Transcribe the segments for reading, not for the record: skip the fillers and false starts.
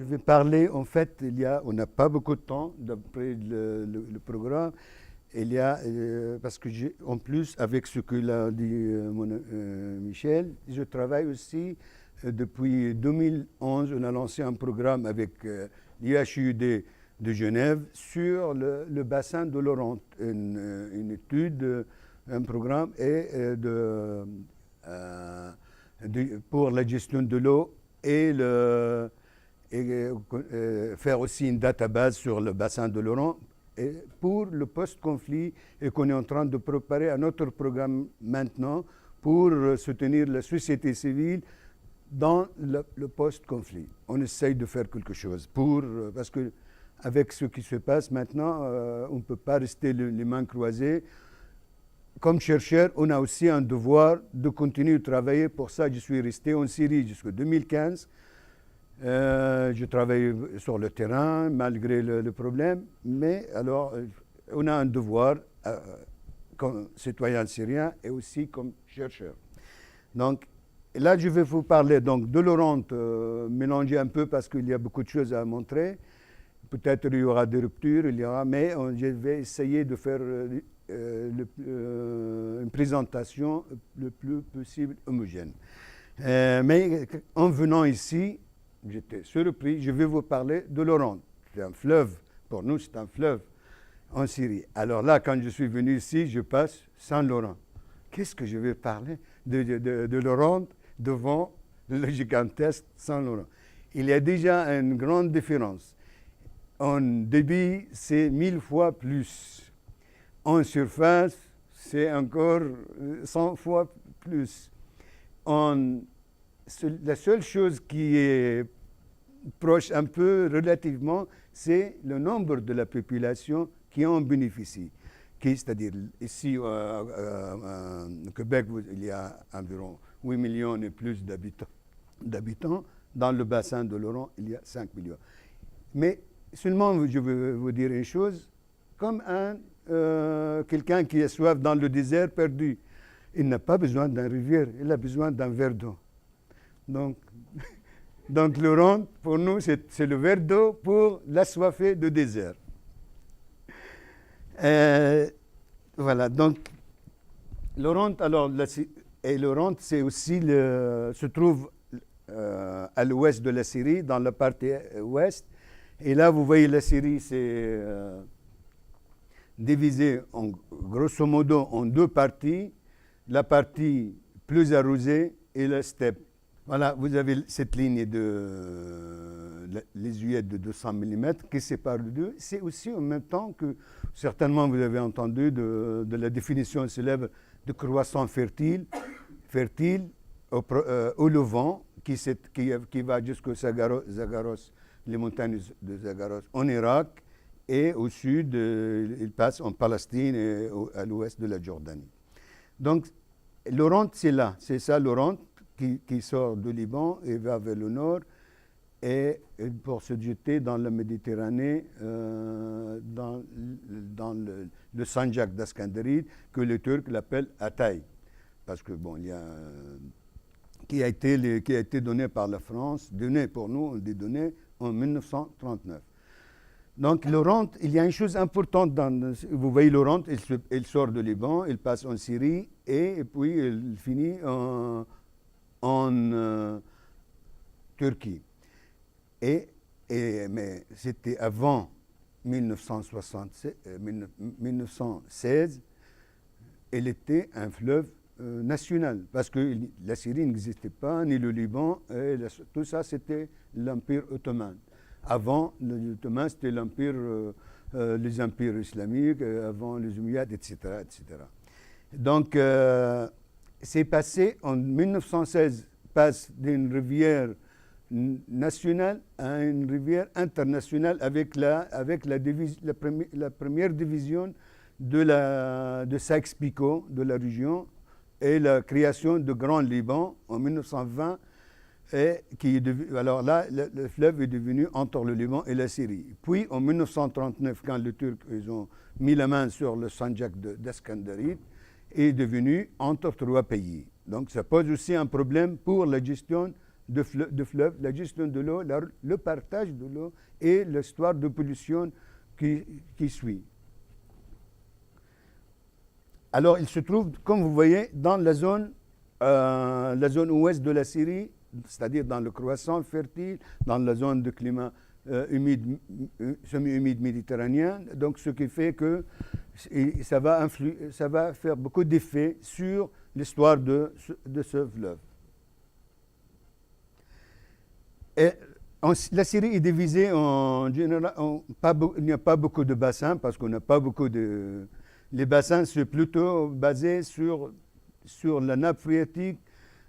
vais parler, en fait, on n'a pas beaucoup de temps d'après le programme. Parce que en plus, avec ce que l'a dit Michel, je travaille aussi depuis 2011. On a lancé un programme avec l'IHUD de Genève sur le bassin de l'Oronte, une étude, un programme pour la gestion de l'eau et faire aussi une database sur le bassin de l'Oronte. Et pour le post-conflit, et qu'on est en train de préparer un autre programme maintenant pour soutenir la société civile dans le post-conflit. On essaye de faire quelque chose parce que avec ce qui se passe maintenant, on ne peut pas rester les mains croisées. Comme chercheur, on a aussi un devoir de continuer de travailler. Pour ça, je suis resté en Syrie jusqu'en 2015. Je travaille sur le terrain malgré le problème, mais alors on a un devoir comme citoyen syrien et aussi comme chercheur. Donc là, je vais vous parler donc de l'Oronte, mélanger un peu parce qu'il y a beaucoup de choses à montrer. Peut-être il y aura des ruptures, mais je vais essayer de faire une présentation le plus possible homogène. Mais en venant ici, j'étais surpris, je vais vous parler de l'Oronte. C'est un fleuve, pour nous c'est un fleuve en Syrie. Alors là, quand je suis venu ici, je passe Saint-Laurent. Qu'est-ce que je vais parler de l'Oronte devant le gigantesque Saint-Laurent? Il y a déjà une grande différence. En débit, c'est 1000 fois plus. En surface, c'est encore 100 fois plus. La seule chose qui est proche un peu relativement, c'est le nombre de la population qui en bénéficie. C'est-à-dire, ici au Québec, il y a environ 8 millions et plus d'habitants. Dans le bassin de l'Oronte, il y a 5 millions. Mais seulement, je veux vous dire une chose, comme quelqu'un qui a soif dans le désert perdu, il n'a pas besoin d'une rivière, il a besoin d'un verre d'eau. Donc l'Oronte, pour nous, c'est le verre d'eau pour l'assoiffé de désert. Voilà, donc l'Oronte, l'Oronte, c'est aussi se trouve à l'ouest de la Syrie, dans la partie ouest. Et là, vous voyez, la Syrie, c'est divisé grosso modo en deux parties. La partie plus arrosée et la steppe. Voilà, vous avez cette ligne lésuette de 200 mm qui sépare les deux. C'est aussi en même temps que, certainement vous avez entendu de la définition célèbre de croissant fertile au Levant, qui va jusqu'au Zagharos, les montagnes de Zagharos en Irak, et au sud, il passe en Palestine et à l'ouest de la Jordanie. Donc, l'Oronte, c'est là, c'est ça l'Oronte qui sort du Liban et va vers le nord et pour se jeter dans la Méditerranée, dans le Sanjak d'Ascandaride, que les Turcs l'appellent Hatay. Parce que, bon, il y a qui a été donné par la France, donné pour nous, des données en 1939. Donc l'Oronte, il y a une chose importante, vous voyez l'Oronte, il sort du Liban, il passe en Syrie et puis il finit en Turquie. Mais c'était avant 1916, il était un fleuve national, parce que la Syrie n'existait pas, ni le Liban, et tout ça c'était l'Empire ottoman. Avant, l'Ottoman, c'était les empires islamiques, avant les Omeyyades, etc., etc. Donc, c'est passé en 1916, passe d'une rivière nationale à une rivière internationale avec la première division de Sykes-Picot, de la région, et la création de Grand Liban en 1920. Alors là, le fleuve est devenu entre le Liban et la Syrie. Puis, en 1939, quand les Turcs ont mis la main sur le Sanjak d'Ascandaride, est devenu entre trois pays. Donc, ça pose aussi un problème pour la gestion de fleuves, la gestion de l'eau, le partage de l'eau et l'histoire de pollution qui suit. Alors, il se trouve, comme vous voyez, dans la zone ouest de la Syrie, c'est-à-dire dans le croissant fertile, dans la zone de climat humide, semi-humide méditerranéen. Donc, ce qui fait que ça va faire beaucoup d'effets sur l'histoire de ce fleuve. Et la Syrie est divisée en général. Il n'y a pas beaucoup de bassins parce qu'on n'a pas beaucoup de. Les bassins, c'est plutôt basé sur la nappe phréatique,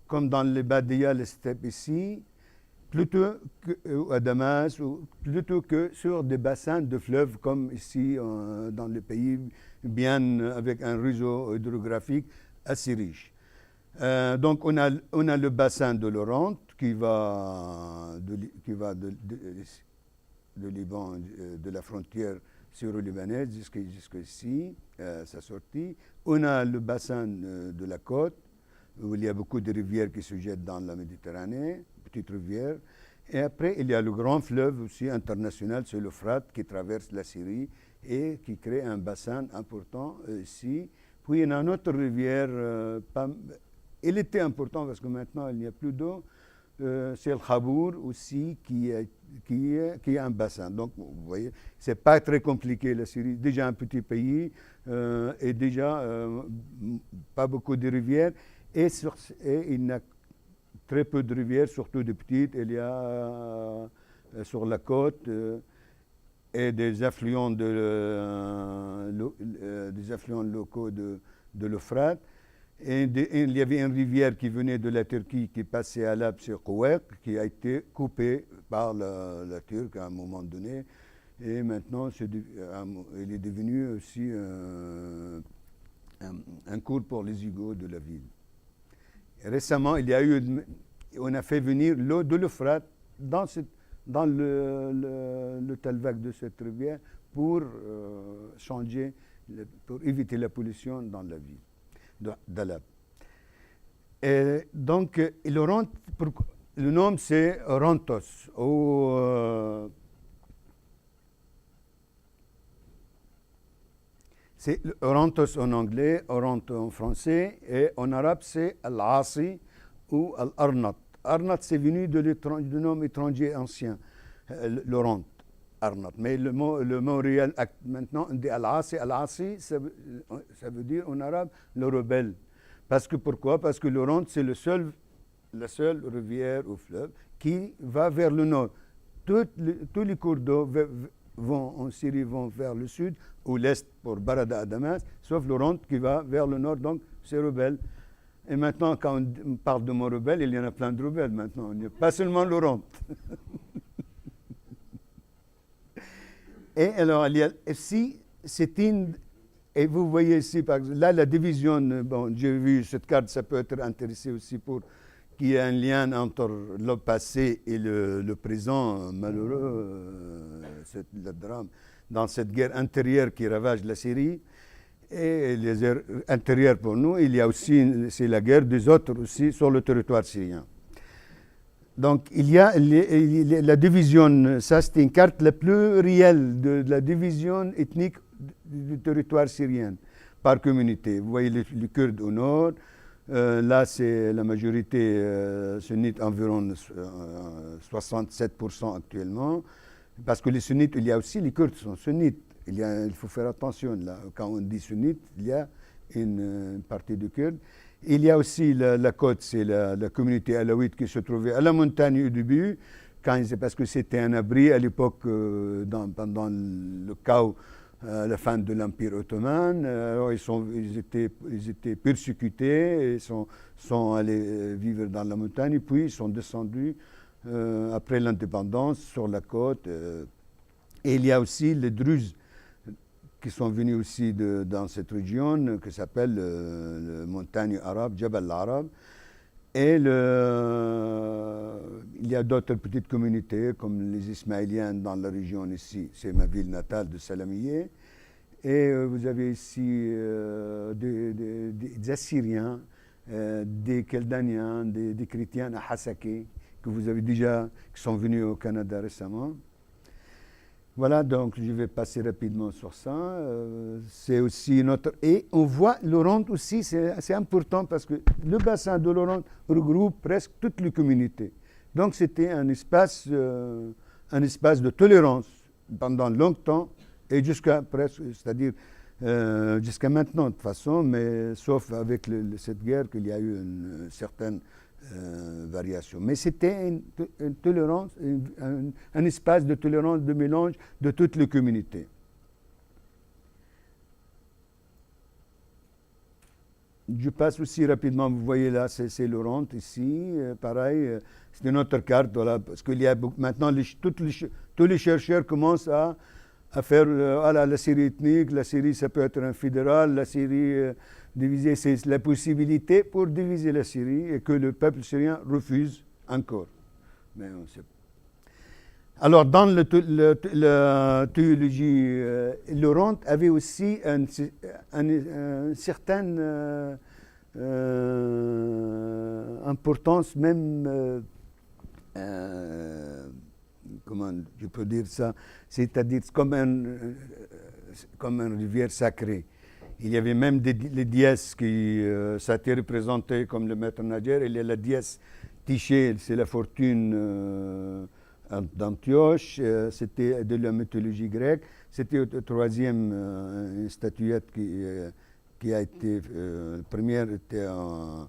comme dans les Badia, les steppes ici, plutôt à Damas, ou plutôt que sur des bassins de fleuves comme ici dans les pays bien avec un réseau hydrographique assez riche. Donc on a le bassin de l'Oronte qui va de Liban, de la frontière syro-libanaise jusqu'ici, sa sortie. On a le bassin de la côte, où il y a beaucoup de rivières qui se jettent dans la Méditerranée, petites rivières. Et après, il y a le grand fleuve aussi international, c'est l'Euphrate, qui traverse la Syrie et qui crée un bassin important ici. Puis il y a une autre rivière, elle était importante parce que maintenant il n'y a plus d'eau, c'est le Khabour aussi qui est un bassin. Donc vous voyez, c'est pas très compliqué la Syrie, déjà un petit pays et déjà pas beaucoup de rivières et il y a très peu de rivières, surtout des petites. Il y a sur la côte et des affluents locaux de l'Euphrate. Et il y avait une rivière qui venait de la Turquie qui passait à Alep, c'est Kouek, qui a été coupée par la Turque à un moment donné. Et maintenant, il est devenu aussi un cours pour les hugos de la ville. Et récemment, on a fait venir l'eau de l'Euphrate dans le talvac de cette rivière pour pour éviter la pollution dans la ville d'Alep. Et donc, le nom c'est Orontos. C'est Orontos en anglais, Oronto en français, et en arabe c'est Al-Asi ou Al-Arnat. Arnat, c'est venu du nom étranger ancien, l'Oronte, Arnat. Mais le mot réel maintenant, on dit Al-Asi. Al-Asi, ça veut dire en arabe le rebelle. Pourquoi? Parce que l'Oronte, c'est la seule rivière ou fleuve qui va vers le nord. Tous les cours d'eau en Syrie vont vers le sud ou l'est pour Barada à Damas, sauf l'Oronte qui va vers le nord, donc c'est rebelle. Et maintenant, quand on parle de mot rebelle, il y en a plein de rebelles maintenant. Il n'y a pas seulement l'Oronte. Et alors, il y a ici, et vous voyez ici, par exemple, là, la division, bon, j'ai vu cette carte, ça peut être intéressant aussi pour qu'il y ait un lien entre le passé et le présent malheureux, le drame, dans cette guerre intérieure qui ravage la Syrie. Et les guerres intérieures pour nous, il y a aussi, c'est la guerre des autres aussi sur le territoire syrien. Donc, il y a la division, ça c'est une carte la plus réelle de la division ethnique du territoire syrien par communauté. Vous voyez les Kurdes au nord, là c'est la majorité sunnite, environ 67% actuellement, parce que les sunnites, il y a aussi les Kurdes sont sunnites. Il faut faire attention, là, quand on dit sunnite, il y a une partie de Kurdes. Il y a aussi la côte, c'est la communauté alaouite qui se trouvait à la montagne au début, parce que c'était un abri à l'époque, pendant le chaos, la fin de l'Empire ottoman. Alors ils étaient persécutés, ils sont allés vivre dans la montagne, puis ils sont descendus après l'indépendance sur la côte. Et il y a aussi les Druzes qui sont venus aussi dans cette région qui s'appelle la montagne arabe, Jabal al-Arab. Et il y a d'autres petites communautés comme les Ismaéliens dans la région ici, c'est ma ville natale de Salamiyé. Et vous avez ici des Assyriens, des Keldaniens, des chrétiens à Hassaké que vous avez déjà, qui sont venus au Canada récemment. Voilà, donc je vais passer rapidement sur ça. C'est aussi notre... Et on voit l'Oronte aussi, c'est assez important parce que le bassin de l'Oronte regroupe presque toutes les communautés. Donc c'était un espace de tolérance pendant longtemps et jusqu'à presque, c'est-à-dire jusqu'à maintenant de toute façon, mais sauf avec cette guerre qu'il y a eu une certaine variation. Mais c'était une tolérance, un espace de tolérance, de mélange de toutes les communautés. Je passe aussi rapidement, vous voyez là, c'est l'Oronte ici, pareil, c'est une autre carte, voilà, parce qu'il y a maintenant, tous les chercheurs commencent à faire la série ethnique, la série ça peut être un fédéral, la série divisée, c'est la possibilité pour diviser la Syrie et que le peuple syrien refuse encore. Mais on sait. Alors dans la théologie, l'Oronte avait aussi une certaine importance, même comment je peux dire ça, c'est-à-dire comme une rivière sacrée. Il y avait même les dièses qui ça a été représenté comme le maître nageur. Il y a la dièse Tyché, c'est la fortune d'Antioche, c'était de la mythologie grecque. C'était le troisième statuette qui a été, la première était en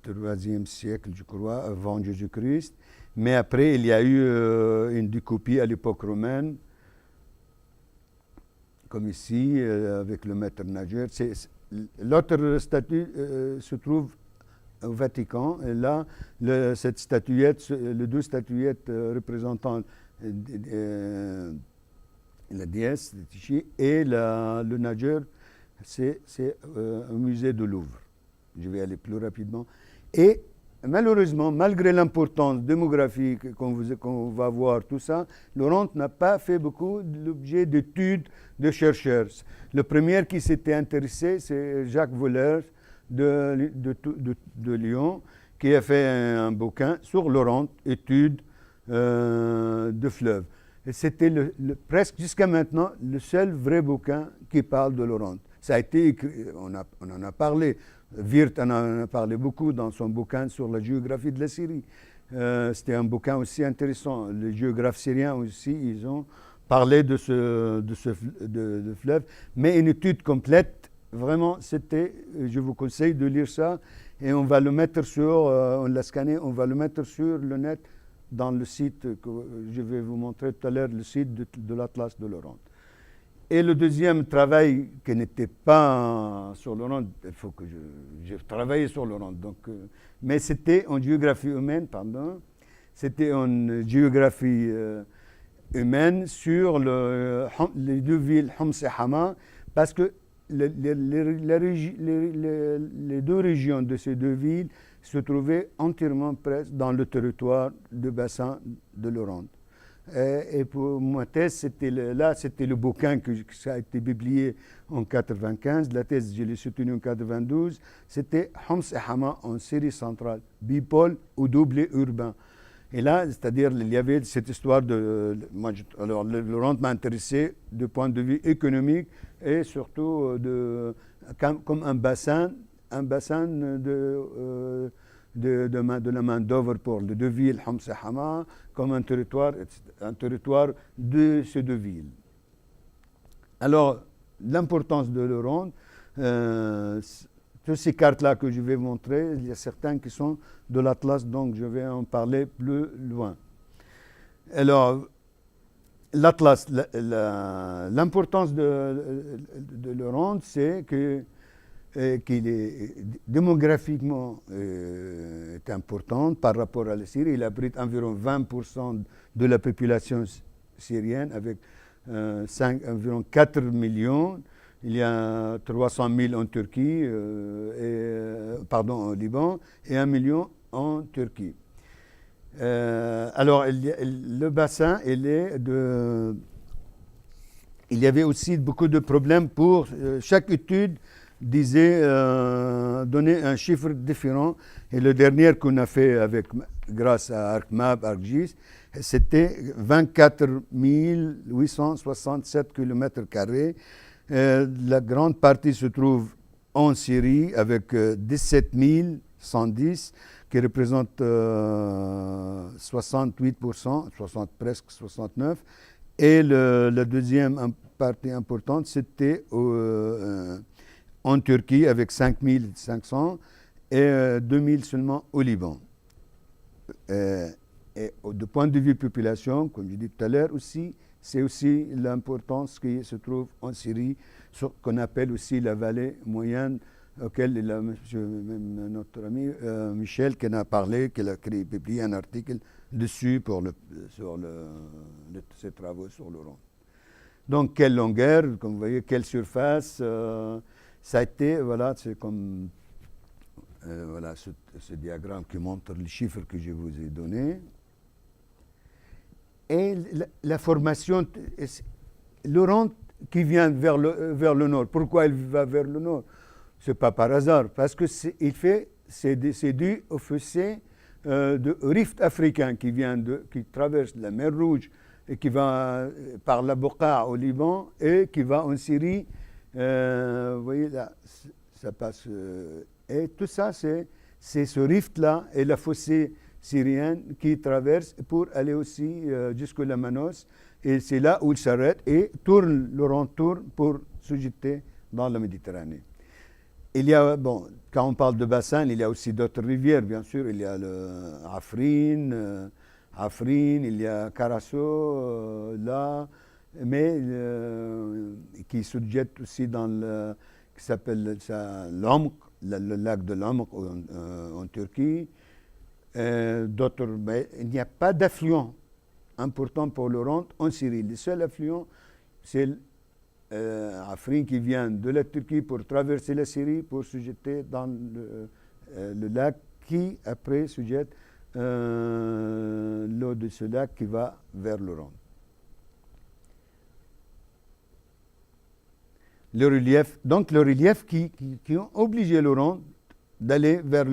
troisième siècle, je crois, avant Jésus-Christ. Mais après, il y a eu une décopie à l'époque romaine, comme ici, avec le maître nageur. L'autre statue se trouve au Vatican. Et là, cette statuette, les deux statuettes représentant la déesse de Tyché et le nageur, c'est au musée de Louvre. Je vais aller plus rapidement. Et malheureusement, malgré l'importance démographique qu'on va voir, tout ça, l'Oronte n'a pas fait beaucoup l'objet d'études de chercheurs. Le premier qui s'était intéressé, c'est Jacques Vollers de Lyon, qui a fait un bouquin sur l'Oronte, études de fleuves. Et c'était presque jusqu'à maintenant le seul vrai bouquin qui parle de l'Oronte. Ça a été écrit, on en a parlé. Wirth en a parlé beaucoup dans son bouquin sur la géographie de la Syrie. C'était un bouquin aussi intéressant. Les géographes syriens aussi, ils ont parlé de fleuve. Mais une étude complète, vraiment, je vous conseille de lire ça. Et on va le mettre on l'a scanné, on va le mettre sur le net dans le site que je vais vous montrer tout à l'heure, le site de l'Atlas de l'Oronte. Et le deuxième travail qui n'était pas sur l'Oronte, il faut que j'ai travaillé sur l'Oronte, mais c'était en géographie humaine, c'était en géographie humaine sur les deux villes Homs et Hama, parce que les deux régions de ces deux villes se trouvaient entièrement presque dans le territoire du bassin de l'Oronte. Et pour ma thèse, c'était le bouquin qui a été publié en 1995. La thèse, je l'ai soutenue en 1992. C'était Homs et Hama en Syrie centrale, bipôle ou doublé urbain. Et là, c'est-à-dire, il y avait cette histoire alors, l'Oronte m'a intéressé du point de vue économique et surtout comme un bassin de la main-d'œuvre pour les deux villes, Homs et Hama, comme un territoire de ces deux villes. Alors, l'importance de l'Oronte, toutes ces cartes-là que je vais montrer, il y a certaines qui sont de l'Atlas, donc je vais en parler plus loin. Alors, l'Atlas, l'importance de l'Oronte, c'est qu'il est démographiquement est important par rapport à la Syrie. Il abrite environ 20% de la population syrienne avec environ 4 millions. Il y a 300 000 en Turquie, au Liban, et 1 million en Turquie. Alors, le bassin, il y avait aussi beaucoup de problèmes pour chaque étude donnait un chiffre différent. Et le dernier qu'on a fait grâce à ArcMap, ArcGIS, c'était 24 867 km². La grande partie se trouve en Syrie avec 17 110 qui représente 68%, presque 69%. Et la deuxième partie importante, c'était en Turquie avec 5500 et 2000 seulement au Liban. Et du point de vue population, comme je dis tout à l'heure aussi, c'est aussi l'importance qui se trouve en Syrie, ce qu'on appelle aussi la vallée moyenne, auquel notre ami Michel qui en a parlé, qui a publié un article dessus sur ses travaux sur le Rhône. Donc, quelle longueur, comme vous voyez, quelle surface, ça a été, voilà, c'est comme voilà, ce diagramme qui montre les chiffres que je vous ai donnés. Et la formation, le Rhône qui vient vers le nord. Pourquoi il va vers le nord? Ce n'est pas par hasard, parce que c'est dû au fossé de rift africain qui traverse la mer Rouge et qui va par la Boqa au Liban et qui va en Syrie. Vous voyez là, ça passe. Et tout ça, c'est ce rift-là et la fossé syrienne qui traverse pour aller aussi jusqu'à la Manos. Et c'est là où il s'arrête et le Rhône tourne pour se jeter dans la Méditerranée. Il y a, bon, quand on parle de bassin, il y a aussi d'autres rivières, bien sûr. Il y a le Afrin, il y a Karasso, là, mais qui se jette aussi dans qui s'appelle l'Amq, le lac de l'Amq en Turquie. D'autres, mais il n'y a pas d'affluent important pour le Rhône en Syrie. Le seul affluent, c'est Afrin qui vient de la Turquie pour traverser la Syrie pour se jeter dans le lac qui après se jette l'eau de ce lac qui va vers le Rhône. Le relief qui ont obligé le Rhône d'aller vers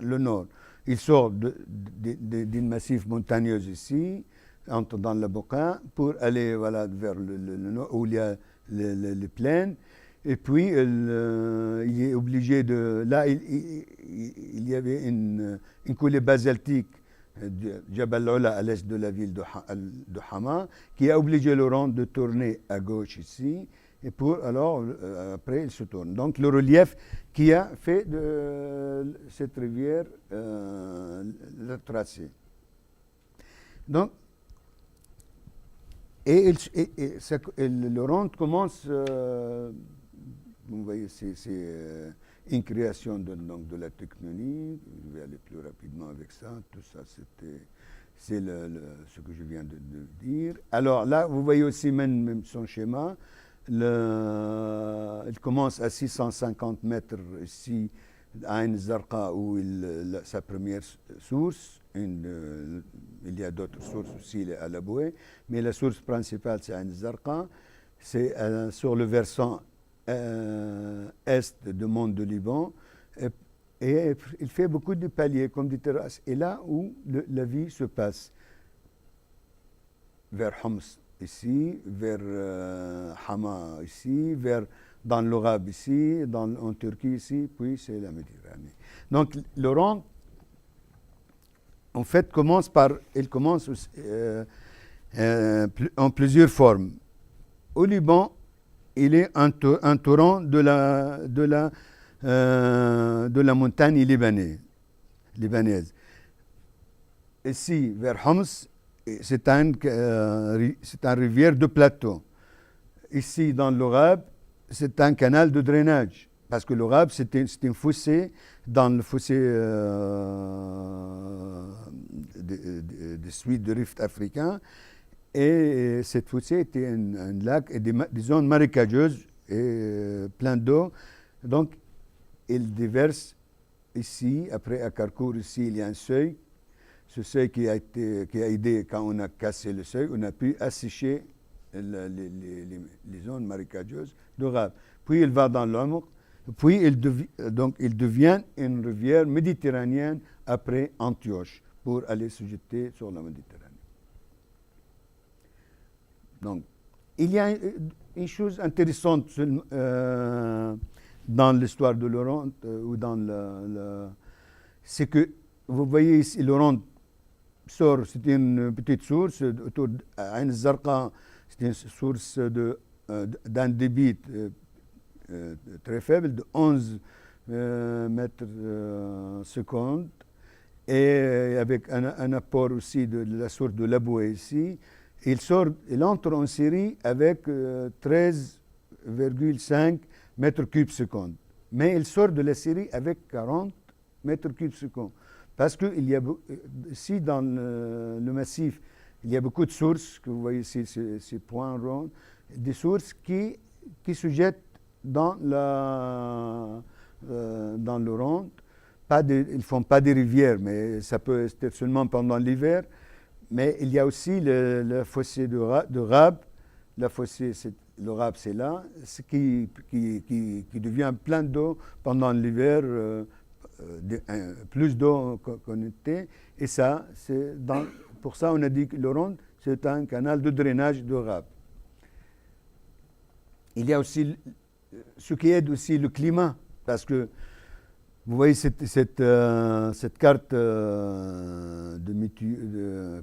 le nord. Il sort d'une massif montagneuse ici, entre dans la Boqa, pour aller voilà, vers le nord, où il y a les plaines. Et puis, il est obligé de... Là, il y avait une coulée basaltique de Jabal Ola à l'est de la ville de Hama, qui a obligé le Rhône de tourner à gauche ici. Et alors, après, il se tourne. Donc, le relief qui a fait de cette rivière le tracé. Donc, et le Rhône commence, vous voyez, c'est une création de la tectonique. Je vais aller plus rapidement avec ça. Tout ça, c'est ce que je viens de dire. Alors là, vous voyez aussi même son schéma. Il commence à 650 mètres ici, à Ain Zarqa, où sa première source. Il y a d'autres sources aussi à la Bouée, mais la source principale, c'est Ain Zarqa. C'est sur le versant est de Mont de Liban. Et il fait beaucoup de paliers, comme des terrasses. Et là où la vie se passe, vers Homs, ici, vers Hama ici, dans l'Orab ici, en Turquie ici, puis c'est la Méditerranée. Donc le Rhône, en fait, commence en plusieurs formes. Au Liban, il est un torrent de la montagne libanaise. Ici, vers Homs, c'est un rivière de plateau. Ici, dans l'Orab, c'est un canal de drainage. Parce que l'Orab, c'est une fossé, dans le fossé de suite de rift africain. Et cette fossé était un lac et des zones marécageuses et plein d'eau. Donc, il déverse ici, après à Karkour, ici, il y a un seuil. Ce seuil qui a aidé, quand on a cassé le seuil, on a pu assécher les zones marécageuses d'Orab. Puis il va dans l'Amq, Puis il devient une rivière méditerranéenne après Antioche pour aller se jeter sur la Méditerranée. Donc, il y a une chose intéressante dans l'histoire de l'Oronte ou c'est que vous voyez ici l'Oronte sort, c'est une petite source autour d'Ain Zarqa, c'est une source d'un débit très faible de 11 mètres secondes et avec un apport aussi de la source de Laboué ici. Il entre en série avec 13,5 mètres cubes secondes. Mais il sort de la série avec 40 mètres cubes secondes. Parce que ici dans le massif, il y a beaucoup de sources, que vous voyez ici, ces points ronds, des sources qui se jettent dans l'Oronte. Ils ne font pas des rivières, mais ça peut être seulement pendant l'hiver. Mais il y a aussi le fossé de Rab. Le Rab, c'est là, ce qui devient plein d'eau pendant l'hiver, plus d'eau qu'on était. Et ça, pour ça, on a dit que l'Oronte, c'est un canal de drainage de Rab. Il y a aussi ce qui aide aussi le climat, parce que vous voyez cette carte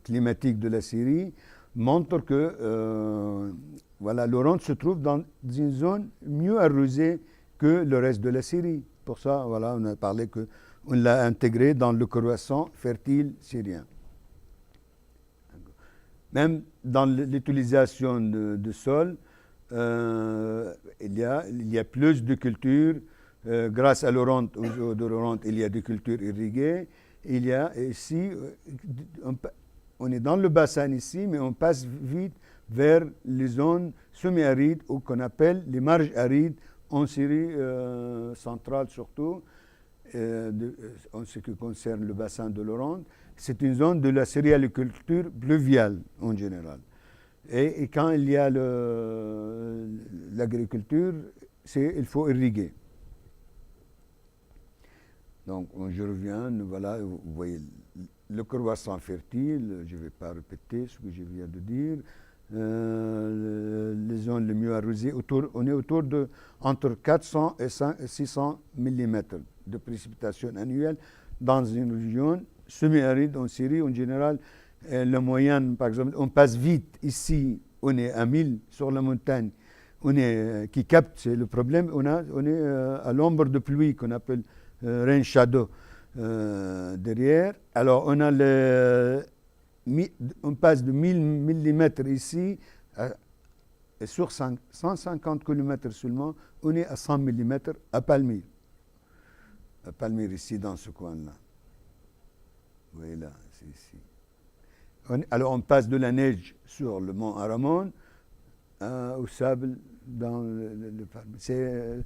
climatique de la Syrie montre que l'Oronte se trouve dans une zone mieux arrosée que le reste de la Syrie. Pour ça, on a parlé qu'on l'a intégré dans le croissant fertile syrien. Même dans l'utilisation de sol, il y a plus de cultures. Grâce à l'Oronte, aux eaux de l'Oronte, il y a des cultures irriguées. Il y a ici, on est dans le bassin ici, mais on passe vite vers les zones semi-arides ou qu'on appelle les marges arides en Syrie centrale surtout, en ce qui concerne le bassin de l'Oronte. C'est une zone de la céréaliculture pluviale en général. Et quand il y a l'agriculture, il faut irriguer. Donc, je reviens, vous voyez le croissant fertile, je ne vais pas répéter ce que je viens de dire. Les zones les mieux arrosées, on est autour de entre 400 et 600 mm de précipitations annuelles dans une région semi-aride en Syrie. En général, la moyenne, par exemple, on passe vite ici, on est à 1000 sur la montagne, qui capte, c'est le problème, on est à l'ombre de pluie qu'on appelle rain shadow derrière. Alors on passe de 1000 mm ici et sur 150 km seulement, on est à 100 mm à Palmyre. À Palmyre ici dans ce coin-là. Oui, là, c'est ici. Alors on passe de la neige sur le mont Aramon au sable dans le Palmyre.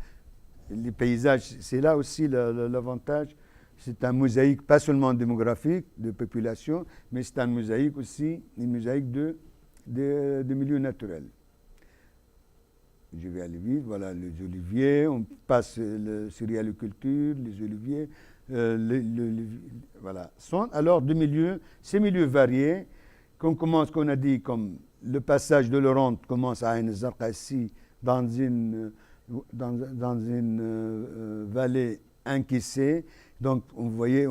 Les paysages, c'est là aussi l'avantage. C'est un mosaïque, pas seulement démographique, de population, mais c'est un mosaïque aussi, une mosaïque de milieux naturels. Je vais aller vite, voilà les oliviers, on passe la céréaliculture, les oliviers, voilà. Sont alors ces milieux variés, qu'on a dit, comme le passage de l'Oronte commence à Ain Zarqa ici, dans une vallée encaissée. Donc, vous voyez,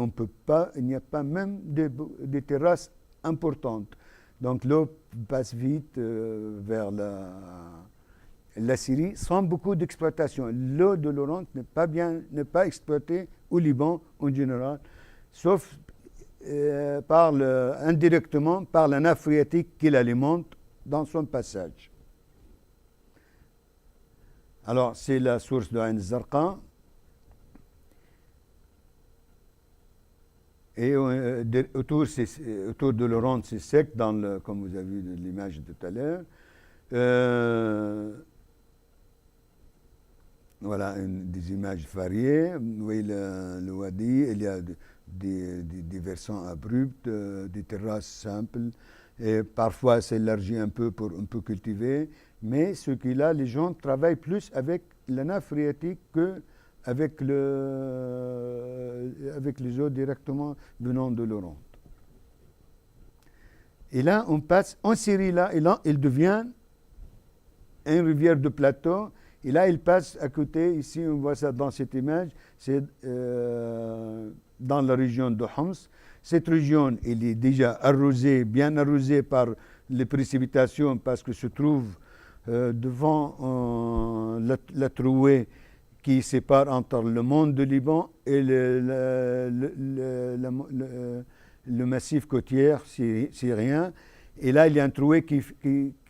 il n'y a pas même des terrasses importantes. Donc, l'eau passe vite vers la Syrie sans beaucoup d'exploitation. L'eau de l'Oronte n'est pas exploitée au Liban en général, sauf indirectement par la nappe phréatique qui l'alimente dans son passage. Alors, c'est la source de Ain Zarqa. Et autour de l'Oronte, c'est sec, comme vous avez vu l'image de tout à l'heure. Voilà des images variées. Vous voyez le wadi, il y a des versants abrupts, des terrasses simples. Et parfois, c'est élargi un peu pour un peu cultiver. Mais ce qu'il a, les gens travaillent plus avec la nappe phréatique avec les eaux directement venant de l'Oronte. Et là, on passe en Syrie, là, et là, il devient une rivière de plateau. Et là, il passe à côté, ici, on voit ça dans cette image, c'est dans la région de Homs. Cette région, elle est déjà arrosée, bien arrosée par les précipitations, parce que se trouve devant la trouée qui sépare entre le mont de Liban et le massif côtier syrien. Et là, il y a un trouée qui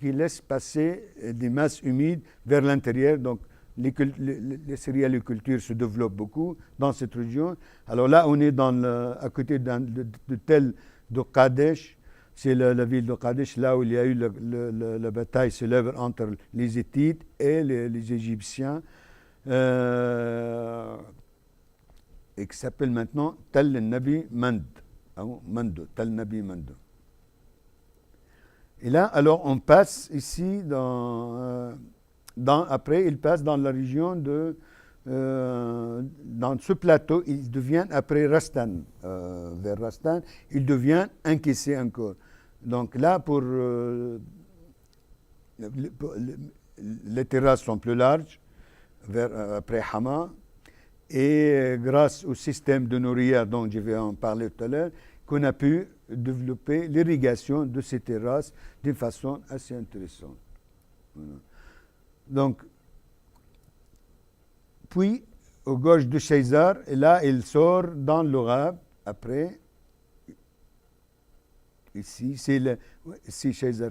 laisse passer des masses humides vers l'intérieur. Donc, les céréalicultures se développent beaucoup dans cette région. Alors là, on est à côté de Kadesh. C'est la ville de Kadesh, là où il y a eu la bataille célèbre entre les Hittites et les Égyptiens, et qui s'appelle maintenant Tel Nabi Mand. Tel Nabi Mand. Et là, alors, on passe ici après, il passe dans la région dans ce plateau, il devient, après Rastan, vers Rastan, il devient encaissé encore. Donc là, les terrasses sont plus larges, après Hama, et grâce au système de nourrière dont je vais en parler tout à l'heure, qu'on a pu développer l'irrigation de ces terrasses d'une façon assez intéressante. Voilà. Donc, puis, au gauche de César, et là, il sort dans l'Orab, après, ici, César,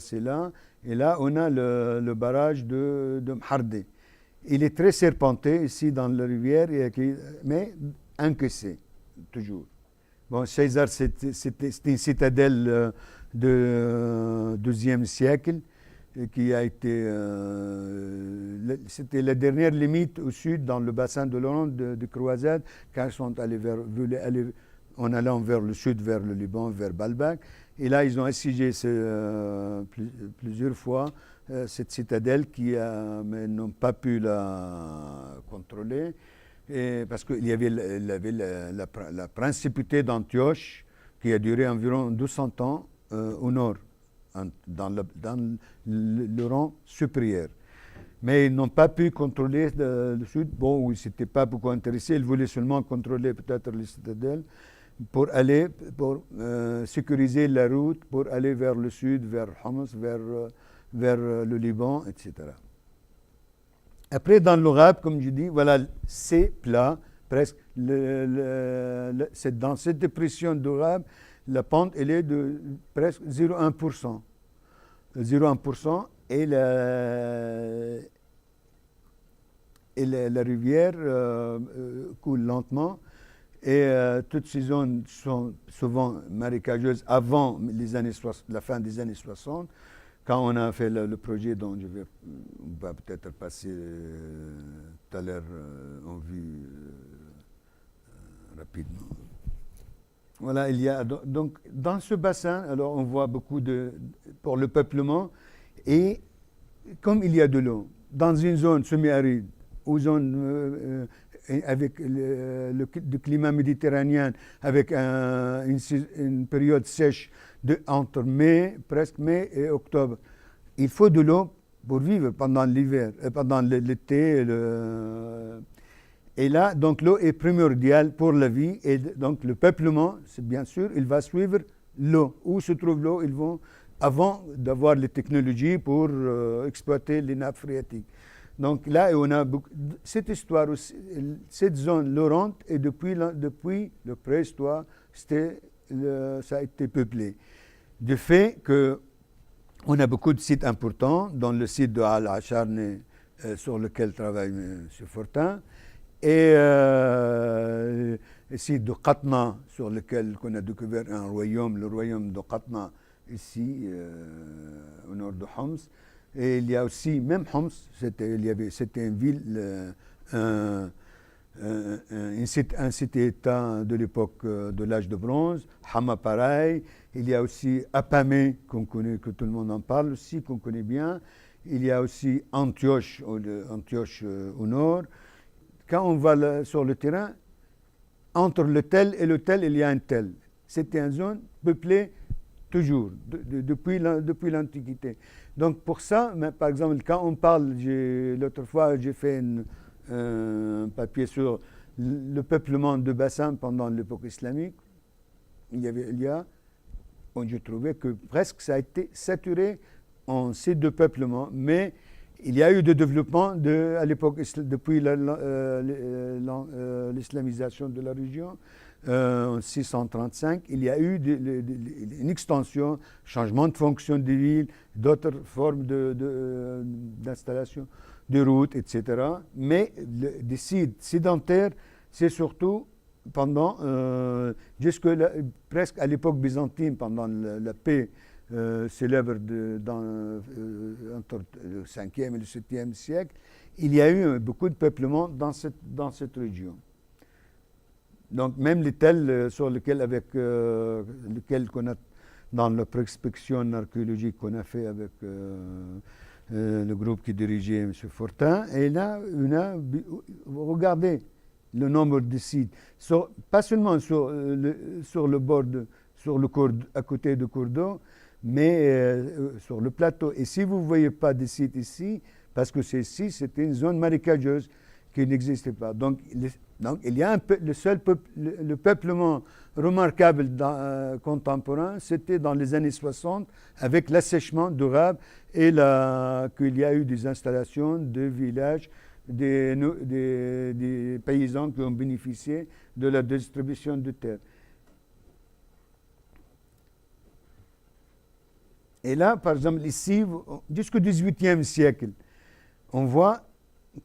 c'est là, et là, on a le barrage de Mhardé. Il est très serpenté, ici, dans la rivière, mais encaissé, toujours. Bon, César, c'était une citadelle du IIe siècle qui a été... c'était la dernière limite au sud, dans le bassin de l'Oronte de croisade, quand ils sont allés en allant vers le sud, vers le Liban, vers Baalbek. Et là, ils ont assiégé plusieurs fois cette citadelle mais n'ont pas pu la contrôler. Parce qu'il y avait la principauté d'Antioche qui a duré environ 200 ans au nord, dans l'Orient supérieur. Mais ils n'ont pas pu contrôler le sud. Bon, ils n'étaient pas beaucoup intéressés. Ils voulaient seulement contrôler peut-être les citadelles pour sécuriser la route, pour aller vers le sud, vers Homs, vers le Liban, etc. Après, dans l'Orab, comme je dis, voilà, c'est plat, presque. Dans cette dépression d'Orab, la pente, elle est de presque 0,1%. 0,1%, et la rivière coule lentement. Et toutes ces zones sont souvent marécageuses avant la fin des années 60. Quand on a fait le projet dont on va peut-être passer tout à l'heure en vue rapidement. Voilà, il y a donc dans ce bassin, alors on voit beaucoup pour le peuplement, et comme il y a de l'eau, dans une zone semi-aride, ou zone avec le climat méditerranéen, avec une période sèche entre presque mai et octobre. Il faut de l'eau pour vivre pendant l'hiver, pendant l'été. Et là, donc l'eau est primordiale pour la vie. Et donc le peuplement, c'est bien sûr, il va suivre l'eau. Où se trouve l'eau, ils vont, avant d'avoir les technologies pour exploiter les nappes phréatiques. Donc là, on a cette histoire aussi, cette zone, l'Orente, et depuis le préhistoire, ça a été peuplé. Du fait qu'on a beaucoup de sites importants, dont le site de Al-Acharné, sur lequel travaille M. Fortin, et le site de Qatna, sur lequel on a découvert un royaume, le royaume de Qatna, ici, au nord de Homs. Et il y a aussi, même Homs, c'était une ville, un cité-État de l'époque de l'âge de bronze. Hama pareil. Il y a aussi Apamé, qu'on connaît, que tout le monde en parle aussi, qu'on connaît bien. Il y a aussi Antioche au nord. quand on va sur le terrain, entre le tel et le tel, il y a un tel. C'était une zone peuplée toujours, depuis l'Antiquité. Donc pour ça, par exemple, quand on parle, l'autre fois, j'ai fait un papier sur le peuplement de Bassam pendant l'époque islamique. J'ai trouvé que presque ça a été saturé en ces deux peuplements, mais il y a eu des développements à l'époque, depuis l'islamisation de la région, en 635, il y a eu une extension, changement de fonction des villes, d'autres formes d'installation de routes, etc. Mais des sites sédentaires, c'est surtout pendant, presque à l'époque byzantine, pendant la paix célèbre entre le 5e et le 7e siècle, il y a eu beaucoup de peuplement dans cette région. Donc même les tels sur lesquels qu'on a dans la prospection archéologique qu'on a fait avec le groupe qui dirigeait M. Fortin, et là, regardez le nombre de sites, pas seulement sur le bord, sur le cours, à côté du cours d'eau, mais sur le plateau. Et si vous ne voyez pas de sites ici, parce que c'était une zone marécageuse qui n'existait pas. Donc il y a le peuplement remarquable contemporain, c'était dans les années 60, avec l'assèchement durable et qu'il y a eu des installations de villages, des paysans qui ont bénéficié de la distribution de terres. Et là, par exemple, ici, jusqu'au XVIIIe siècle, on voit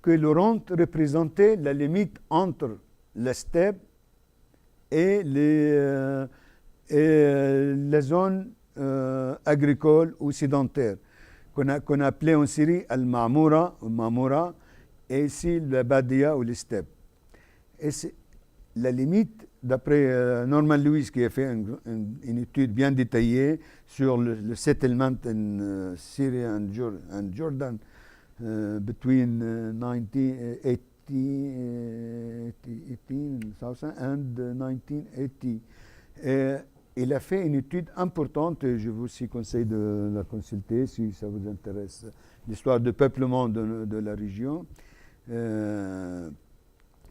que l'Oronte représentait la limite entre la steppe et la zone agricole ou sédentaire, qu'on appelait en Syrie Al-Ma'moura, ou Mamoura, et ici la Badia ou les steppes. Et c'est la limite, d'après Norman Lewis, qui a fait une étude bien détaillée sur le settlement in Syria and Jordan between 1918 and 1980. Il a fait une étude importante, et je vous aussi conseille de la consulter si ça vous intéresse, l'histoire du peuplement de la région.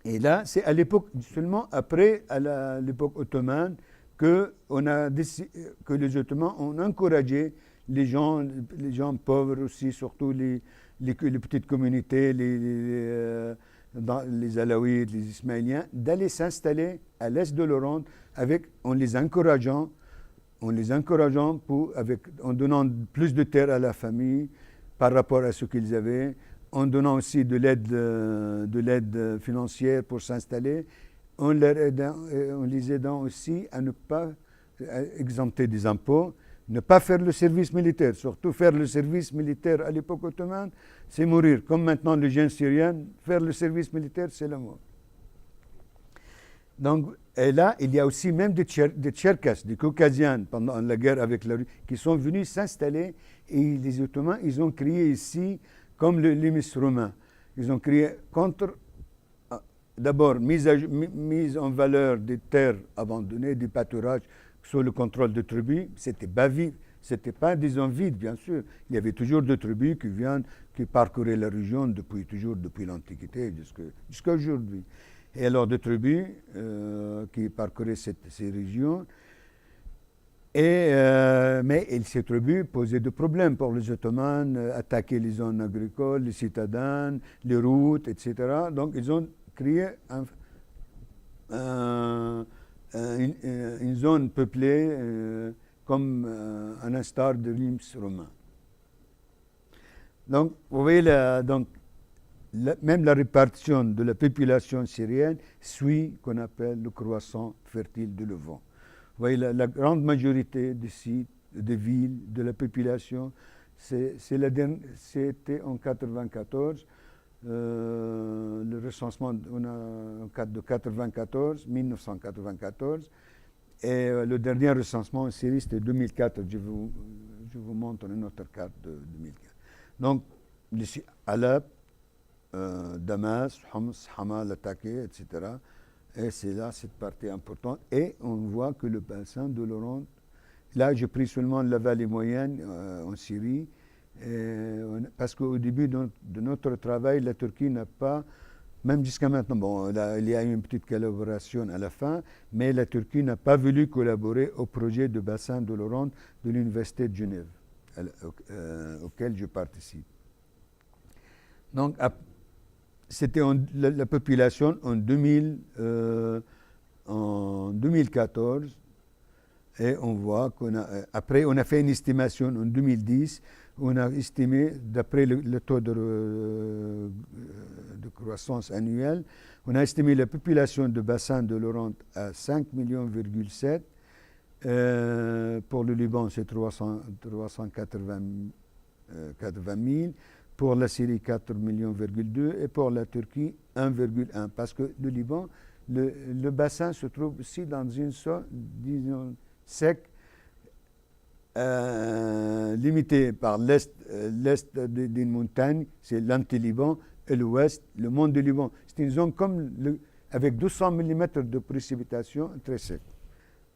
Et là, c'est à l'époque, seulement après, à l'époque ottomane, que les Ottomans ont encouragé les gens pauvres aussi, surtout les petites communautés, les Alaouites, les Ismaéliens, d'aller s'installer à l'est de l'Oronte en les encourageant en donnant plus de terres à la famille par rapport à ce qu'ils avaient, en donnant aussi de l'aide financière pour s'installer, en les aidant aussi à ne pas exempter des impôts, ne pas faire le service militaire. Surtout faire le service militaire à l'époque ottomane, c'est mourir. Comme maintenant les jeunes syriens, faire le service militaire, c'est la mort. Donc, et là, il y a aussi même des Tcherkasses, des Caucasiens, pendant la guerre avec la Russie, qui sont venus s'installer, et les Ottomans, ils ont créé ici, comme les Miss romains, ils ont créé d'abord mise en valeur des terres abandonnées, des pâturages sous le contrôle de tribus. C'était pas vide, c'était pas des zones vides, bien sûr. Il y avait toujours des tribus qui parcouraient la région depuis l'Antiquité jusqu'à aujourd'hui. Et alors des tribus qui parcouraient ces régions. Mais ces tribus posaient des problèmes pour les Ottomans, attaquaient les zones agricoles, les citadins, les routes, etc. Donc ils ont créé une zone peuplée comme un instar de l'Ims romain. Donc vous voyez, même la répartition de la population syrienne suit ce qu'on appelle le croissant fertile de Levant. Vous voyez, la grande majorité des sites, des villes, de la population, c'était en 1994. Le recensement, on a un cadre de 1994. Et le dernier recensement en Syrie, c'était 2004. Je vous montre une autre carte de 2004. Donc, Alep, Damas, Homs, Hama, l'attaquer, etc. Et c'est là cette partie importante. Et on voit que le bassin de l'Oronte, là j'ai pris seulement la vallée moyenne en Syrie, parce qu'au début de notre travail, la Turquie n'a pas, même jusqu'à maintenant, bon, là, il y a eu une petite collaboration à la fin, mais la Turquie n'a pas voulu collaborer au projet de bassin de l'Oronte de l'Université de Genève, auquel je participe. Donc, c'était la population en 2014, et on voit après on a fait une estimation en 2010, on a estimé, d'après le taux de croissance annuelle, on a estimé la population de bassin de l'Oronte à 5,7 millions. Pour le Liban, c'est 380 000. Pour la Syrie, 4,2 millions, et pour la Turquie, 1,1. Parce que le Liban, le bassin se trouve aussi dans une zone, disons, sec, limité par l'est d'une montagne, c'est l'anti-Liban, et l'ouest, le monde du Liban. C'est une zone avec 200 mm de précipitation, très sec.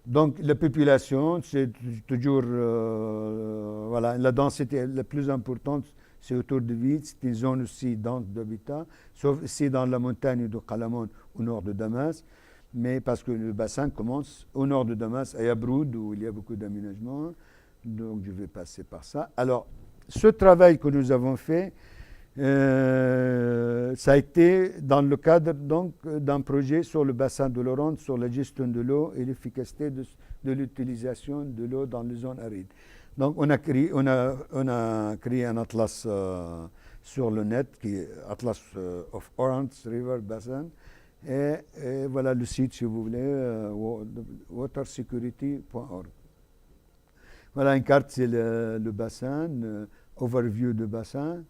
Donc la population, c'est toujours, voilà, la densité la plus importante, c'est autour de villes, c'est une zone aussi dense d'habitat, sauf ici dans la montagne de Qalamon, au nord de Damas, mais parce que le bassin commence au nord de Damas, à Yabroud, où il y a beaucoup d'aménagements, donc je vais passer par ça. Alors, ce travail que nous avons fait, ça a été dans le cadre donc d'un projet sur le bassin de l'Oronte, sur la gestion de l'eau et l'efficacité de l'utilisation de l'eau dans les zones arides. Donc on a créé un atlas sur le net, qui est Atlas of Oronte River Basin, et voilà le site si vous voulez, watersecurity.org. Voilà une carte, c'est le bassin, overview du bassin.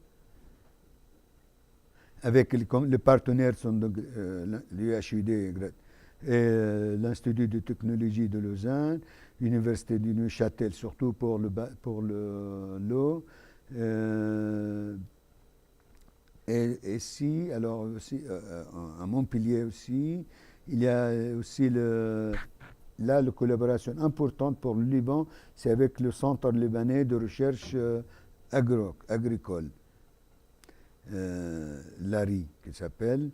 Avec les partenaires sont l'UHUD et l'Institut de technologie de Lausanne, l'Université du Neuchâtel, surtout pour l'eau. Et ici, alors aussi, à Montpellier aussi, il y a aussi la collaboration importante pour le Liban, c'est avec le Centre libanais de recherche agricole. L'ARI qui s'appelle.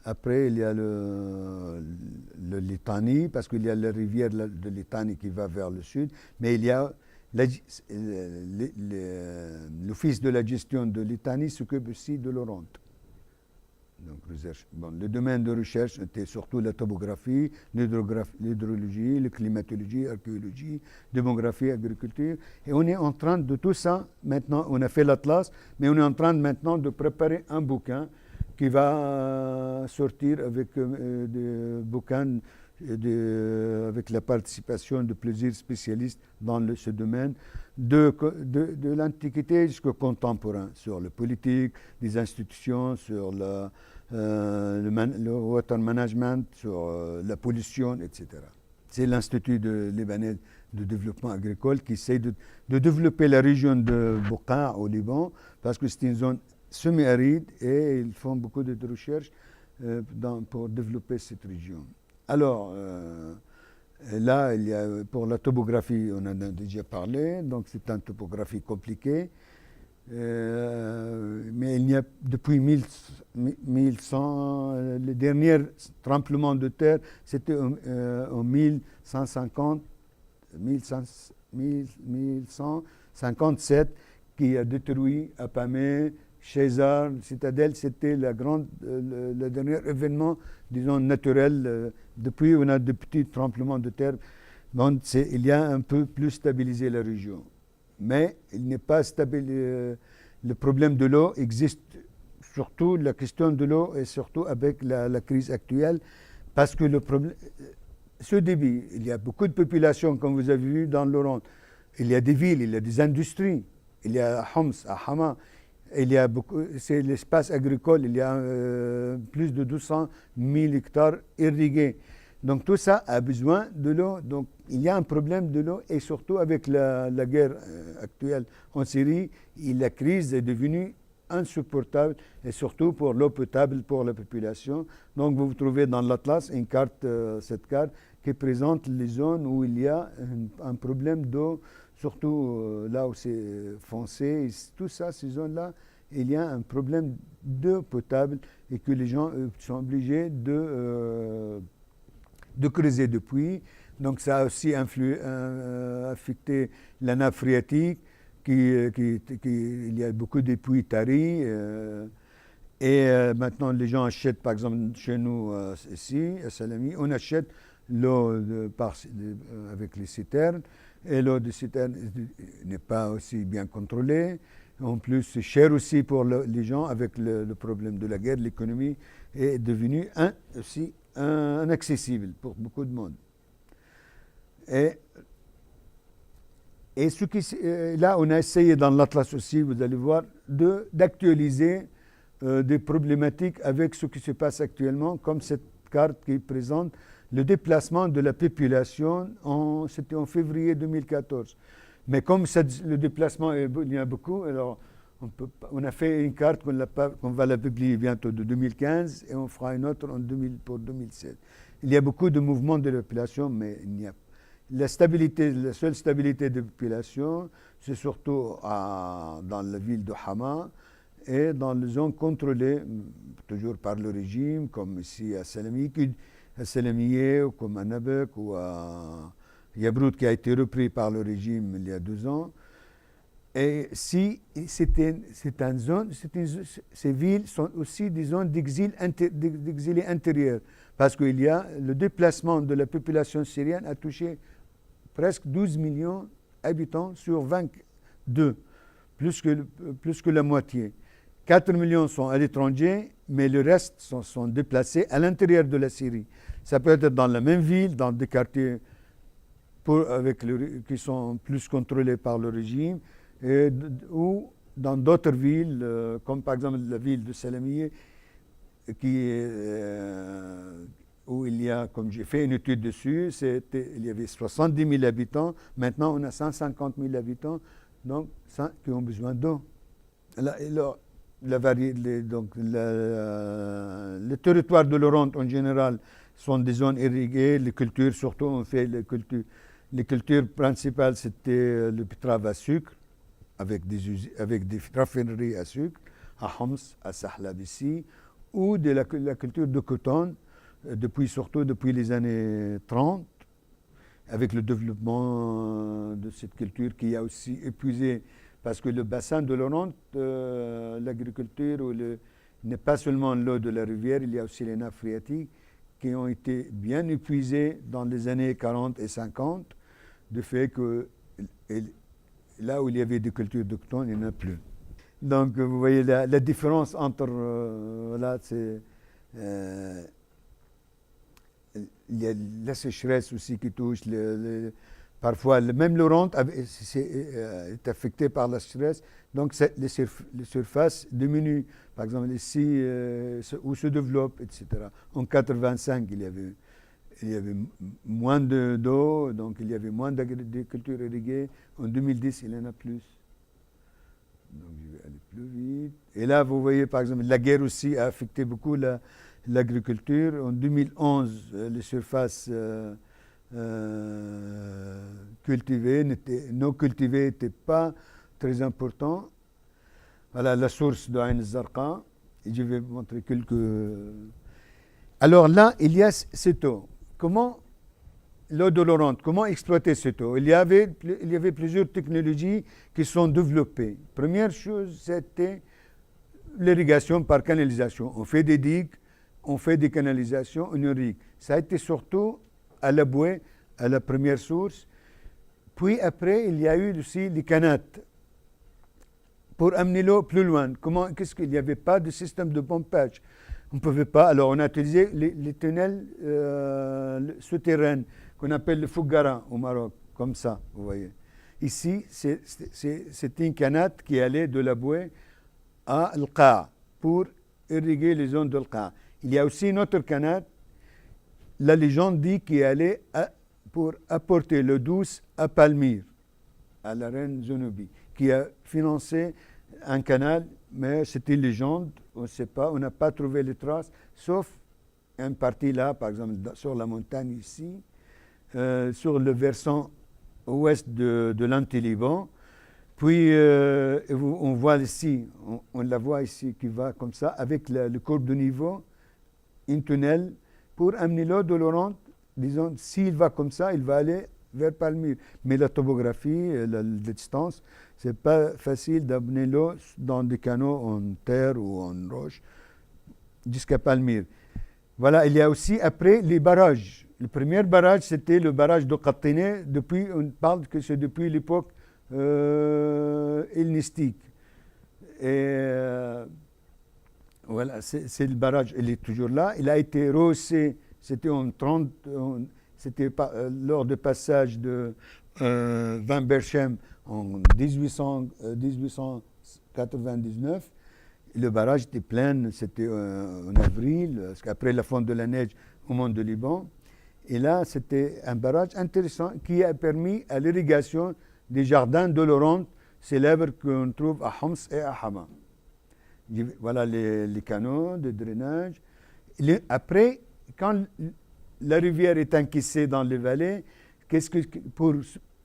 Après, il y a le Litani, parce qu'il y a la rivière de Litani qui va vers le sud, mais il y a l'office de la gestion de Litani s'occupe aussi de l'Oronte. Donc, le domaine de recherche était surtout la topographie, l'hydrologie, la climatologie, l'archéologie, démographie, agriculture. Et on est en train de tout ça, maintenant, on a fait l'atlas, mais on est en train maintenant de préparer un bouquin qui va sortir avec des bouquins avec la participation de plusieurs spécialistes dans ce domaine, de l'Antiquité jusqu'au contemporain, sur la politique, les institutions, sur le water management, sur la pollution, etc. C'est l'Institut libanais de développement agricole qui essaie de développer la région de Bouqa au Liban, parce que c'est une zone semi-aride et ils font beaucoup de recherches pour développer cette région. Alors, là, il y a, pour la topographie, on en a déjà parlé, donc c'est une topographie compliquée. Mais il y a depuis 1100, le dernier tremblement de terre, c'était en 1157, qui a détruit Apamé, César, Citadelle. C'était le dernier événement, disons, naturel. Depuis, on a de petits tremblements de terre. Donc, il y a un peu plus stabilisé la région. Mais il n'est pas stable. Le problème de l'eau existe, surtout la question de l'eau, et surtout avec la crise actuelle, parce que le problème, ce débit, il y a beaucoup de populations, comme vous avez vu dans l'Oronte. Il y a des villes, il y a des industries. Il y a à Homs, à Hama, il y a beaucoup, c'est l'espace agricole, il y a plus de 200 000 hectares irrigués. Donc tout ça a besoin de l'eau. Donc il y a un problème de l'eau, et surtout avec la guerre actuelle en Syrie, la crise est devenue insupportable, et surtout pour l'eau potable pour la population. Donc vous trouvez dans l'Atlas une carte, cette carte qui présente les zones où il y a un problème d'eau, surtout là où c'est foncé, et tout ça, ces zones-là, il y a un problème d'eau potable et que les gens sont obligés de creuser des puits. Donc ça a aussi affecté la nappe phréatique, il y a beaucoup de puits taris. Maintenant, les gens achètent, par exemple, chez nous, ici, à Salami, on achète l'eau avec les citernes. Et l'eau de citerne n'est pas aussi bien contrôlée. En plus, c'est cher aussi pour les gens avec le problème de la guerre. L'économie est devenue aussi inaccessible pour beaucoup de monde. Et là, on a essayé dans l'Atlas aussi, vous allez voir, d'actualiser des problématiques avec ce qui se passe actuellement, comme cette carte qui présente le déplacement de la population, c'était en février 2014. Mais comme le déplacement, il y a beaucoup, alors on a fait une carte qu'on va la publier bientôt de 2015 et on fera une autre pour 2016. Il y a beaucoup de mouvements de la population, mais il n'y a la seule stabilité de la population, c'est surtout dans la ville de Hama et dans les zones contrôlées, toujours par le régime, comme ici à Salamiye, ou comme à Nabek, ou à Yabroud, qui a été repris par le régime il y a 2 ans. Et si ces villes sont aussi des zones d'exilés intérieurs, parce qu'il y a le déplacement de la population syrienne a touché presque 12 millions d'habitants sur 22, plus que la moitié. 4 millions sont à l'étranger, mais le reste sont déplacés à l'intérieur de la Syrie. Ça peut être dans la même ville, dans des quartiers qui sont plus contrôlés par le régime, ou dans d'autres villes, comme par exemple la ville de Salamiye, où il y a, comme j'ai fait une étude dessus, il y avait 70 000 habitants, maintenant on a 150 000 habitants, donc qui ont besoin d'eau. Le territoire de l'Oronte en général sont des zones irriguées, les cultures surtout, on fait les cultures principales, c'était le betterave à sucre, avec des raffineries à sucre, à Homs, à Sahlab ici, ou de la culture de coton, surtout depuis les années 30, avec le développement de cette culture qui a aussi épuisé, parce que le bassin de l'Oronte, l'agriculture, n'est pas seulement l'eau de la rivière, il y a aussi les nappes phréatiques qui ont été bien épuisées dans les années 40 et 50, de fait que là où il y avait des cultures de coton, il n'y en a plus. Donc vous voyez la différence entre, il y a la sécheresse aussi qui touche, parfois même l'Oronte est affecté par la sécheresse, donc les surfaces diminuent. Par exemple ici, où se développe, etc. En 85, il y avait moins d'eau, donc il y avait moins d'agriculture irriguée. En 2010, il y en a plus. Donc je vais aller plus vite. Et là, vous voyez, par exemple, la guerre aussi a affecté beaucoup l'agriculture. En 2011, les surfaces non cultivées n'étaient pas très importantes. Voilà la source de Ain Zarqa. Et je vais vous montrer quelques... Alors là, il y a cette eau. Comment l'eau de l'Oronte, comment exploiter cette eau? Il y avait plusieurs technologies qui sont développées. Première chose, c'était l'irrigation par canalisation. On fait des digues, on fait des canalisations, on irrigue. Ça a été surtout à la bouée, à la première source. Puis après, il y a eu aussi les canates pour amener l'eau plus loin. Qu'est-ce qu'il n'y avait pas de système de pompage? On ne pouvait pas. Alors on a utilisé les tunnels souterrains qu'on appelle le Fougara au Maroc, comme ça, vous voyez. Ici, c'est une canate qui allait de la bouée à Al-Qa pour irriguer les zones de Al-Qa. Il y a aussi une autre canate, la légende dit qu'il allait pour apporter l'eau douce à Palmyre, à la reine Zenobi, qui a financé un canal, mais c'était une légende, on ne sait pas, on n'a pas trouvé les traces, sauf une partie là, par exemple, sur la montagne ici, sur le versant ouest de l'Anti-Liban. Puis on voit ici, on la voit ici qui va comme ça, avec le courbe de niveau, un tunnel, pour amener l'eau de l'Oronte. Disons, s'il va comme ça, il va aller vers Palmyre. Mais la topographie, la distance, c'est pas facile d'amener l'eau dans des canaux en terre ou en roche jusqu'à Palmyre. Voilà, il y a aussi après les barrages. Le premier barrage, c'était le barrage de Qattine. Depuis, on parle que c'est depuis l'époque hellénistique. Et voilà, c'est le barrage, il est toujours là. Il a été rehaussé, c'était c'était lors du passage de Van Berchem en 1899. Le barrage était plein, c'était en avril, parce qu'après la fonte de la neige au mont de Liban. Et là, c'était un barrage intéressant qui a permis à l'irrigation des jardins de l'Oronte célèbres qu'on trouve à Homs et à Hama. Voilà les canaux de drainage. Après, quand la rivière est encaissée dans les vallées,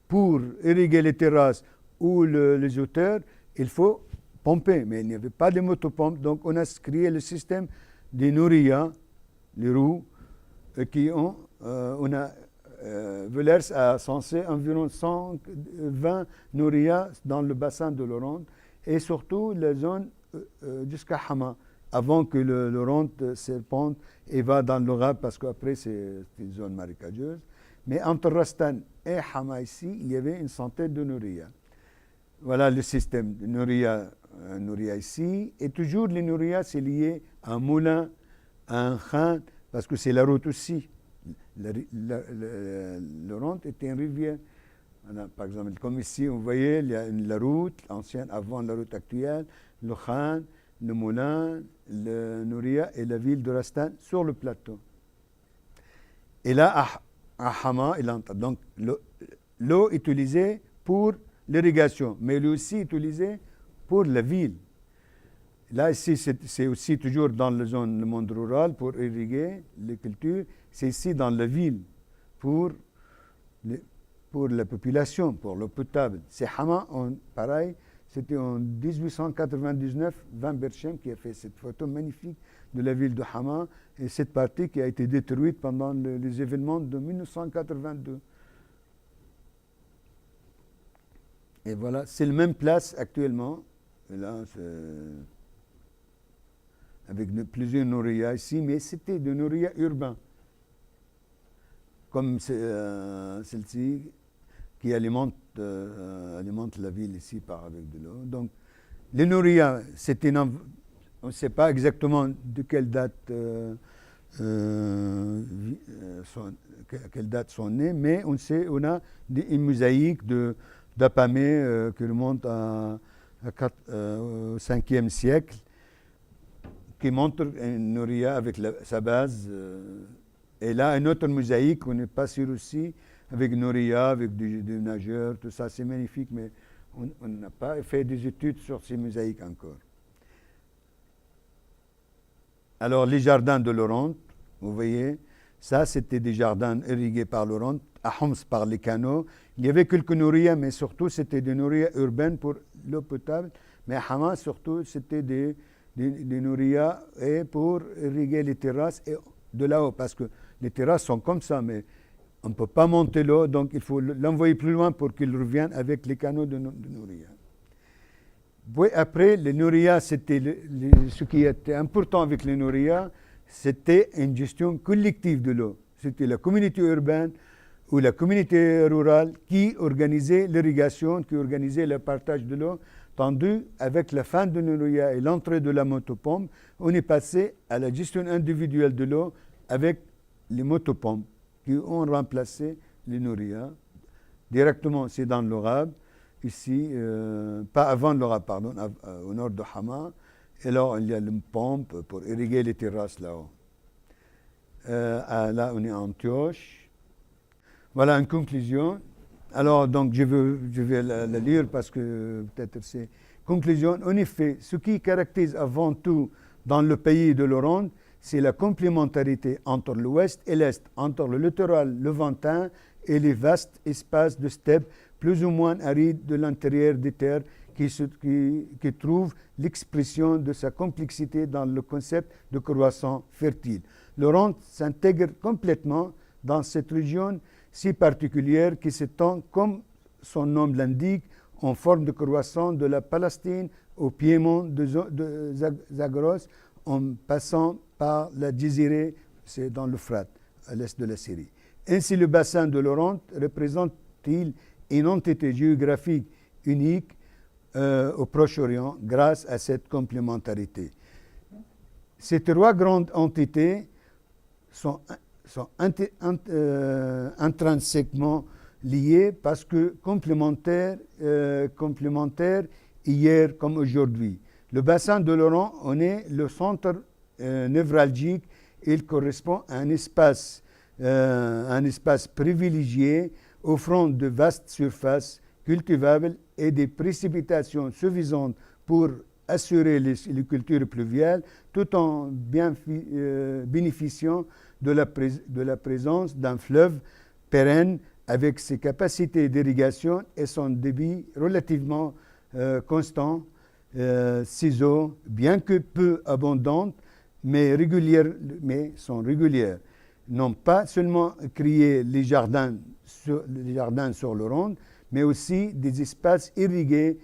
pour irriguer les terrasses ou les hauteurs, il faut pomper. Mais il n'y avait pas de motopompes, donc on a créé le système des nourrias, les roues, on a Villers a censé environ 120 nourrias dans le bassin de l'Oronte et surtout la zone jusqu'à Hama, avant que l'Oronte serpente et va dans l'Orab, parce qu'après c'est une zone marécageuse. Mais entre Rastan et Hama ici, il y avait une centaine de nourrias. Voilà le système de nourrias ici. Et toujours les nourrias, c'est lié à un moulin, à un khan, parce que c'est la route aussi. L'Oronte était une rivière. Voilà, par exemple, comme ici, vous voyez, il y a la route ancienne, avant la route actuelle, le khan, le moulin, le Nouria et la ville de Rastan sur le plateau. Et là, à Hama, donc l'eau utilisée pour l'irrigation, mais elle est aussi utilisée pour la ville. Là, ici, c'est aussi toujours dans le monde rural pour irriguer les cultures. C'est ici dans la ville pour la population, pour l'eau potable. C'est Hama, pareil, c'était en 1899, Van Berchem qui a fait cette photo magnifique de la ville de Hama et cette partie qui a été détruite pendant les événements de 1982. Et voilà, c'est la même place actuellement. Et là, avec plusieurs nourrias ici, mais c'était des nourrias urbains, comme celle-ci, qui alimente la ville ici avec de l'eau. Donc, les nourrias, on ne sait pas exactement de quelle date sont nées, mais on sait, on a une mosaïque d'Apamé qui remonte au 5e siècle, qui montre une nourria avec sa base. Et là, une autre mosaïque, on n'est pas sûr aussi, avec nourria, avec des nageurs, tout ça, c'est magnifique, mais on n'a pas fait des études sur ces mosaïques encore. Alors, les jardins de l'Oronte, vous voyez, ça, c'était des jardins irrigués par l'Oronte, à Homs par les canaux. Il y avait quelques nourrias, mais surtout, c'était des nourrias urbaines pour l'eau potable. Mais à Hama, surtout, c'était des nourrias et pour irriguer les terrasses et de là-haut, parce que les terrasses sont comme ça, mais on ne peut pas monter l'eau, donc il faut l'envoyer plus loin pour qu'il revienne avec les canaux de nourrias. Puis après, les nourrias, c'était ce qui était important avec les nourrias, c'était une gestion collective de l'eau. C'était la communauté urbaine ou la communauté rurale qui organisait l'irrigation, qui organisait le partage de l'eau. Tandis avec la fin de nourrias et l'entrée de la motopompe, on est passé à la gestion individuelle de l'eau avec les motopompes qui ont remplacé les nourrias. Directement, c'est dans l'Orab, ici, pas avant l'Orab, pardon, au nord de Hama. Et là, il y a une pompe pour irriguer les terrasses là-haut. Là, on est à Antioche. Voilà une conclusion. Alors, donc, je vais la lire parce que peut-être c'est Conclusion, en effet, ce qui caractérise avant tout dans le pays de l'Oronte, c'est la complémentarité entre l'ouest et l'est, entre le littoral levantin et les vastes espaces de steppe plus ou moins arides de l'intérieur des terres qui trouvent l'expression de sa complexité dans le concept de croissance fertile. L'Oronte s'intègre complètement dans cette région si particulière qui s'étend, comme son nom l'indique, en forme de croissant de la Palestine au piémont de Zagros, en passant par la Jizéré, c'est dans l'Euphrate, à l'est de la Syrie. Ainsi, le bassin de l'Oronte représente-t-il une entité géographique unique au Proche-Orient grâce à cette complémentarité. Ces trois grandes entités sont intrinsèquement liées parce que complémentaires hier comme aujourd'hui. Le bassin de l'Oronte en est le centre névralgique. Il correspond à un espace privilégié offrant de vastes surfaces cultivables et des précipitations suffisantes pour assurer les cultures pluviales tout en bénéficiant de la présence d'un fleuve pérenne avec ses capacités d'irrigation et son débit relativement constant. Ces eaux, bien que peu abondantes, mais sont régulières, n'ont pas seulement créé les jardins sur l'Oronte, mais aussi des espaces irrigués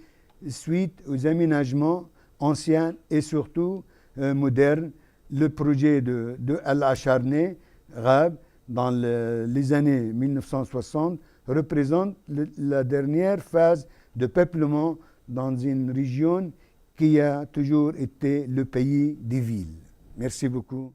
suite aux aménagements anciens et surtout modernes. Le projet de Al-Acharneh Ghab dans les années 1960 représente la dernière phase de peuplement dans une région qui a toujours été le pays des villes. Merci beaucoup.